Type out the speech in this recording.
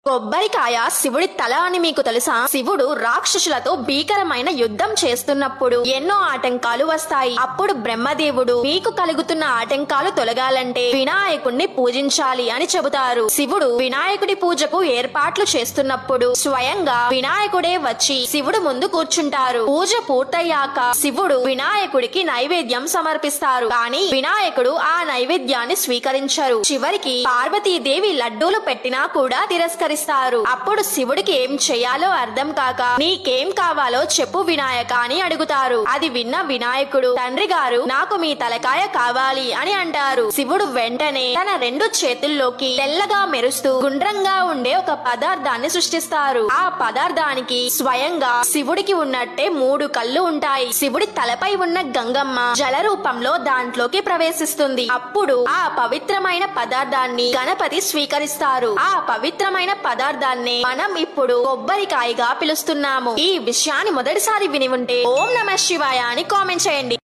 కొబ్బరికాయ శివుడి తల అని మీకు తెలుసా? శివుడు రాక్షసులతో భీకరమైన యుద్ధం చేస్తున్నప్పుడు ఎన్నో ఆటంకాలు వస్తాయి. అప్పుడు బ్రహ్మదేవుడు మీకు కలుగుతున్న ఆటంకాలు తొలగాలంటే వినాయకుడిని పూజించాలి అని చెబుతారు. శివుడు వినాయకుడి పూజకు ఏర్పాట్లు చేస్తున్నప్పుడు స్వయంగా వినాయకుడే వచ్చి శివుడు ముందు కూర్చుంటారు. పూజ పూర్తయ్యాక శివుడు వినాయకుడికి నైవేద్యం సమర్పిస్తారు. కానీ వినాయకుడు ఆ నైవేద్యాన్ని స్వీకరించరు. చివరికి పార్వతీదేవి లడ్డూలు పెట్టినా కూడా తిరస్కరిస్తారు. అప్పుడు శివుడికి ఏం చేయాలో అర్థం కాక నీకేం కావాలో చెప్పు వినాయక అని అడుగుతారు. అది విన్న వినాయకుడు, తండ్రి గారు నాకు మీ తలకాయ కావాలి అని అంటారు. శివుడు వెంటనే తన రెండు చేతుల్లోకి తెల్లగా మెరుస్తూ గుండ్రంగా ఉండే ఒక పదార్థాన్ని సృష్టిస్తారు. ఆ పదార్థానికి స్వయంగా శివుడికి ఉన్నట్టే 3 కళ్ళు ఉంటాయి. శివుడి తలపై ఉన్న గంగమ్మ జల రూపంలో దాంట్లోకి ప్రవేశిస్తుంది. అప్పుడు ఆ పవిత్రమైన పదార్థాన్ని గణపతి స్వీకరిస్తారు. ఆ పవిత్రమైన పదార్థాన్ని మనం ఇప్పుడు కొబ్బరికాయగా పిలుస్తున్నాము. ఈ విషయాన్ని మొదటిసారి విని ఉంటే ఓం నమః శివాయ అని కామెంట్ చేయండి.